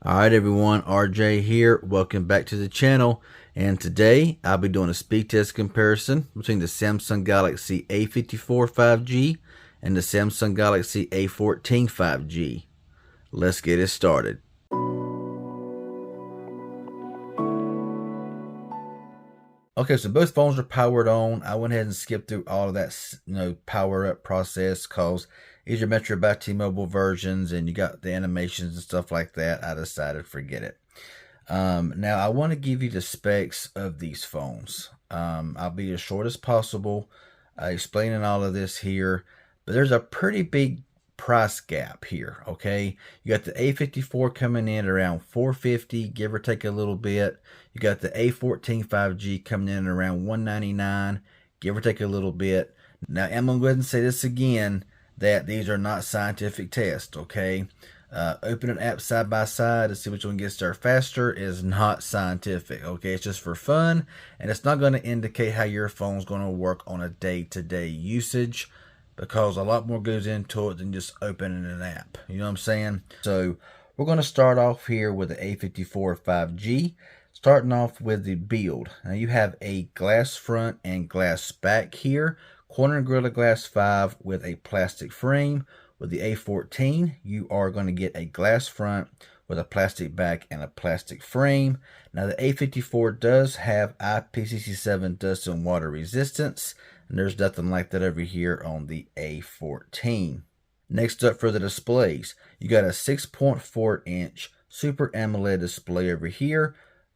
Alright everyone, RJ here. Welcome back to the channel. And today I'll be doing a speed test comparison between the Samsung Galaxy A54 5G and the Samsung Galaxy A14 5G. Let's get it started. Okay, so both phones are powered on. I went ahead and skipped through all of that, power up process because these are Metro by T-Mobile versions and you got the animations and stuff like that. I decided forget it. Now I want to give you the specs of these phones. I'll be as short as possible explaining all of this here, but there's a pretty big price gap here. Okay, you got the A54 coming in around $450, give or take a little bit. You got the A14 5G coming in around $199, give or take a little bit. Now I'm gonna go ahead and say this again, that these are not scientific tests. Okay, open an app side by side to see which one gets there faster is not scientific. Okay, it's just for fun, and it's not going to indicate how your phone's going to work on a day-to-day usage, because a lot more goes into it than just opening an app. You know what I'm saying? So we're going to start off here with the A54 5G. Starting off with the build. Now you have a glass front and glass back here. Corner and Gorilla Glass 5 with a plastic frame. With the A14, you are going to get a glass front with a plastic back and a plastic frame. Now the A54 does have IPCC7 dust and water resistance, and there's nothing like that over here on the A14. Next up for the displays, you got a 6.4-inch Super AMOLED display over here.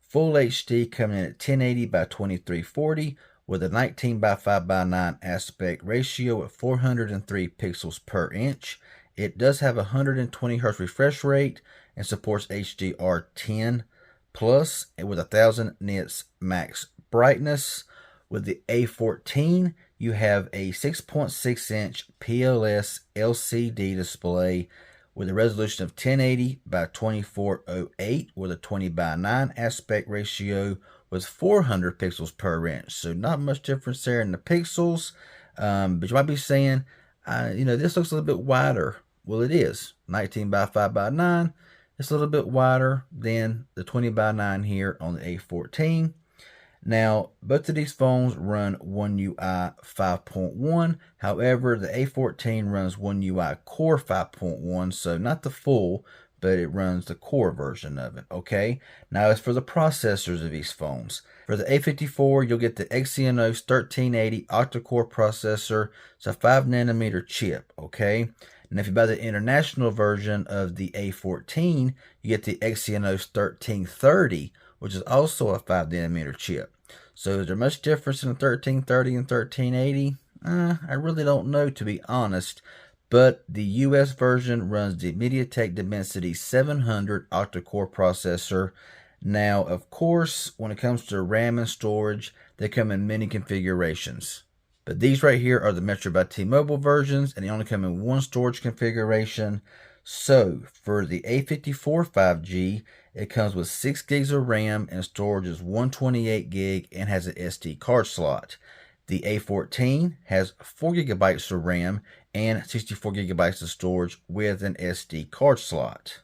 Full HD coming in at 1080 by 2340 with a 19 by 5 by 9 aspect ratio at 403 pixels per inch. It does have a 120 Hz refresh rate and supports HDR10 plus with 1000 nits max brightness. With the A14, you have a 6.6-inch PLS LCD display with a resolution of 1080 by 2408 with a 20 by 9 aspect ratio with 400 pixels per inch. So not much difference there in the pixels. But you might be saying, this looks a little bit wider. Well, it is 19 by 5 by 9. It's a little bit wider than the 20 by 9 here on the A14. Now, both of these phones run One UI 5.1. However, the A14 runs One UI Core 5.1, so not the full, but it runs the core version of it. Okay, now as for the processors of these phones, for the A54, you'll get the Exynos 1380 octa-core processor. It's a 5nm chip. Okay, and if you buy the international version of the A14, you get the Exynos 1330, which is also a 5nm chip. So is there much difference in the 1330 and 1380? I really don't know, to be honest. But the US version runs the MediaTek Dimensity 700 octa-core processor. Now, of course, when it comes to RAM and storage, they come in many configurations. But these right here are the Metro by T-Mobile versions, and they only come in one storage configuration. So, for the A54 5G, it comes with 6 gigs of RAM and storage is 128 gig and has an SD card slot. The A14 has 4 gigabytes of RAM and 64 gigabytes of storage with an SD card slot.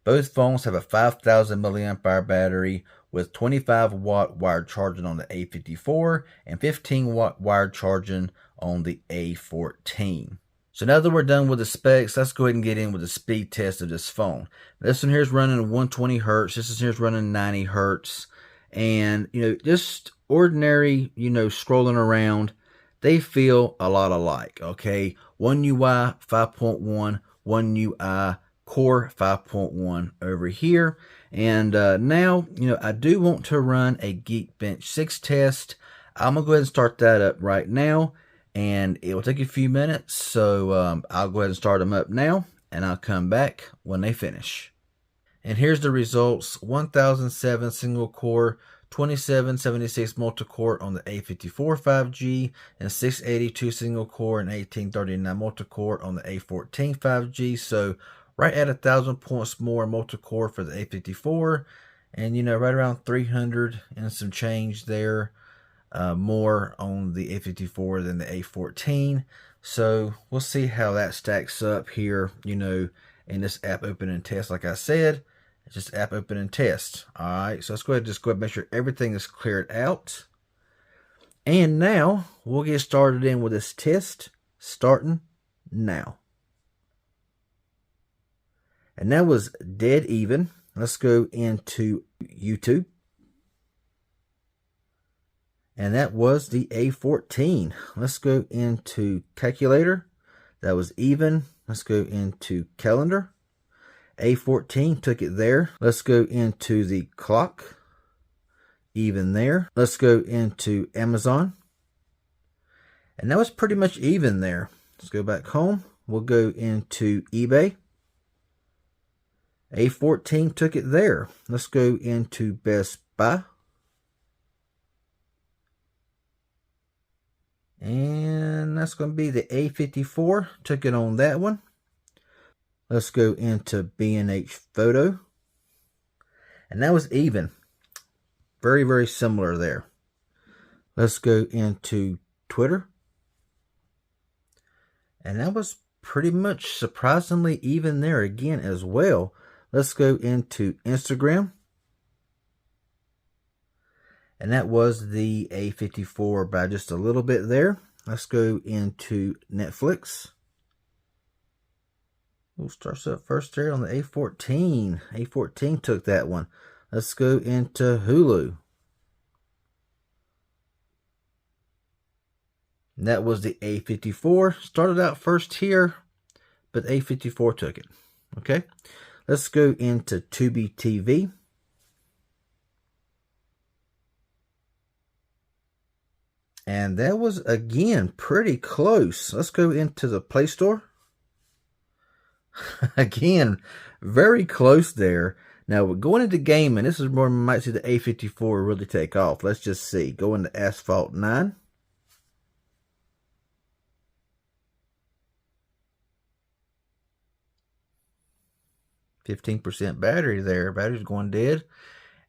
Both phones have a 5000 milliamp hour battery with 25 watt wired charging on the A54 and 15 watt wired charging on the A14. So now that we're done with the specs, let's go ahead and get in with the speed test of this phone. This one here is running 120 Hertz. This one here is running 90 Hertz. And, just ordinary, scrolling around, they feel a lot alike, okay? One UI 5.1, One UI Core 5.1 over here. And now, I do want to run a Geekbench 6 test. I'm going to go ahead and start that up right now. And it will take a few minutes, so I'll go ahead and start them up now, and I'll come back when they finish. And here's the results: 1007 single core, 2776 multi-core on the A54 5G, and 682 single core and 1839 multi-core on the A14 5G. So right at 1,000 points more multi-core for the A54, and right around 300 and some change there. More on the A54 than the A14. So we'll see how that stacks up here, in this app opening test, like I said. It's just app open and test. All right, so let's go ahead and just go ahead and make sure everything is cleared out. And now we'll get started in with this test starting now. And that was dead even. Let's go into YouTube. And that was the A14. Let's go into calculator. That was even. Let's go into calendar. A14 took it there. Let's go into the clock. Even there. Let's go into Amazon. And that was pretty much even there. Let's go back home. We'll go into eBay. A14 took it there. Let's go into Best Buy. And that's going to be the A54. Took it on that one. Let's go into B&H Photo. And that was even. Very, very similar there. Let's go into Twitter. And that was pretty much surprisingly even there again as well. Let's go into Instagram. And that was the A54 by just a little bit there. Let's go into Netflix. We'll start up first there on the A14. A14 took that one. Let's go into Hulu. And that was the A54. Started out first here, but the A54 took it. Okay. Let's go into Tubi TV. And that was, again, pretty close. Let's go into the Play Store. Again, very close there. Now, we're going into gaming. This is where we might see the A54 really take off. Let's just see. Go into Asphalt 9. %, battery there. Battery's going dead.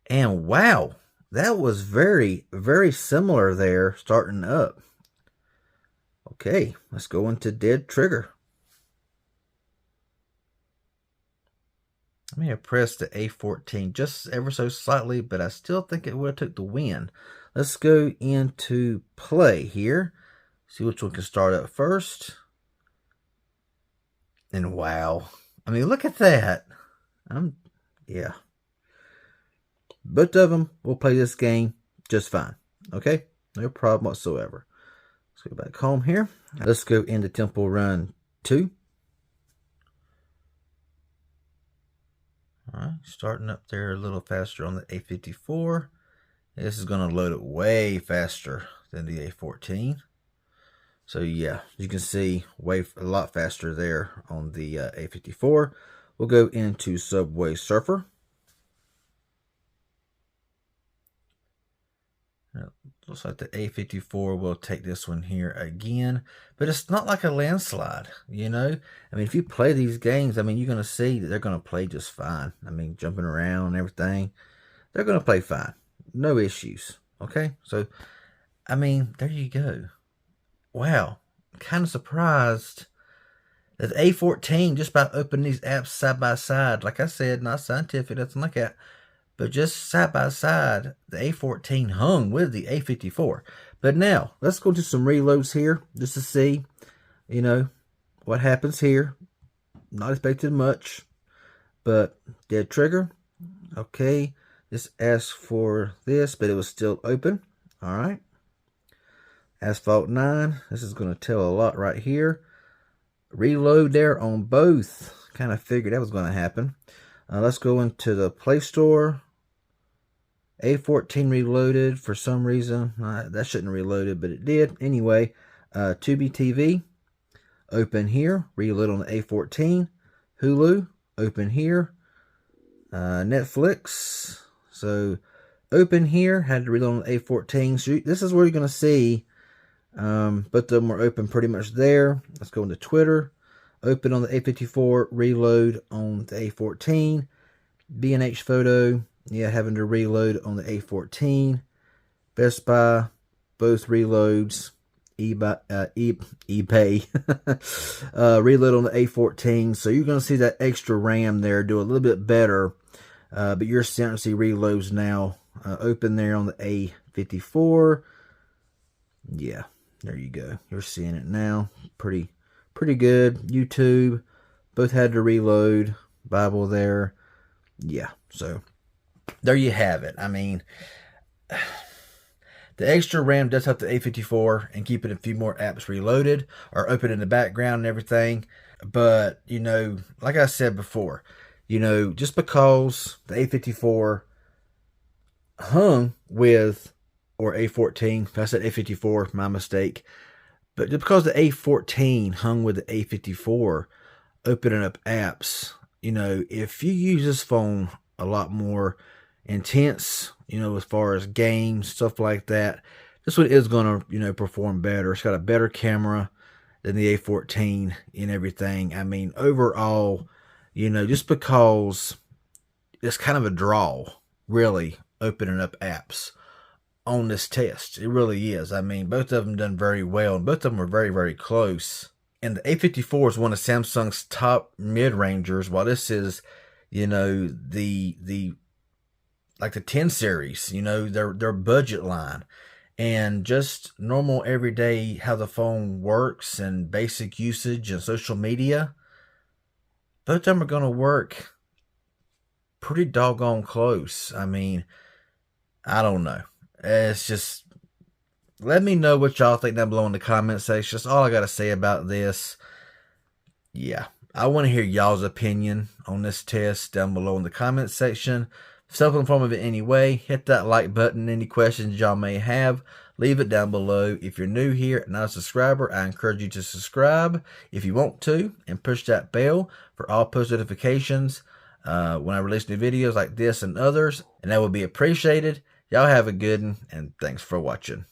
And wow, that was very, very similar there starting up. Okay, let's go into Dead Trigger. I may have pressed the A14 just ever so slightly, but I still think it would have took the win. Let's go into play here. See which one can start up first. And wow. I mean, look at that. Yeah. Both of them will play this game just fine. Okay? No problem whatsoever. Let's go back home here. Let's go into Temple Run 2. Alright, starting up there a little faster on the A54. This is going to load it way faster than the A14. So yeah, you can see a lot faster there on the A54. We'll go into Subway Surfer. Looks like the A54 will take this one here again, but it's not like a landslide, you know. I mean, if you play these games, I mean, you're going to see that they're going to play just fine. I mean, jumping around and everything, they're going to play fine. No issues, okay? So, I mean, there you go. Wow, I'm kind of surprised that the A14, just by opening these apps side by side, like I said, not scientific, nothing like that, but just side by side, the A14 hung with the A54. But now, let's go to some reloads here, just to see, you know, what happens here. Not expecting much, but Dead Trigger. Okay, this asks for this, but it was still open. All right. Asphalt 9, this is going to tell a lot right here. Reload there on both. Kind of figured that was going to happen. Let's go into the Play Store. A14 reloaded for some reason. That shouldn't have reloaded, but it did. Anyway, Tubi TV. Open here. Reload on the A14. Hulu. Open here. Netflix. So, open here. Had to reload on the A14. So, this is where you're going to see both of them are open pretty much there. Let's go into Twitter. Open on the A54, reload on the A14. B&H Photo, yeah, having to reload on the A14. Best Buy, both reloads. eBay, reload on the A14. So you're going to see that extra RAM there do a little bit better But you're starting to see reloads now open there on the A54. Yeah, there you go. You're seeing it now. Pretty good. YouTube, both had to reload. Bible there. Yeah, so there you have it. I mean, the extra RAM does help the A54 and keeping a few more apps reloaded or open in the background and everything. But, you know, like I said before, you know, just because the A54 hung with, or A14, I said A54, my mistake. But just because the A14 hung with the A54, opening up apps, you know, if you use this phone a lot more intense, you know, as far as games, stuff like that, this one is going to, you know, perform better. It's got a better camera than the A14 and everything. I mean, overall, you know, just because it's kind of a draw, really, opening up apps on this test. It really is. I mean, both of them done very well, and both of them were very, very close. And the A54 is one of Samsung's top mid-rangers, while this is, you know, the like the 10 series, you know, their budget line. And just normal everyday how the phone works and basic usage and social media, both of them are going to work pretty doggone close. I mean, I don't know. It's just, let me know what y'all think down below in the comment section. That's all I got to say about this. Yeah, I want to hear y'all's opinion on this test down below in the comment section. Self-informative in any way, hit that like button. Any questions y'all may have, leave it down below. If you're new here and not a subscriber, I encourage you to subscribe if you want to, and push that bell for all post notifications when I release new videos like this and others, and that would be appreciated. Y'all have a good one, and thanks for watching.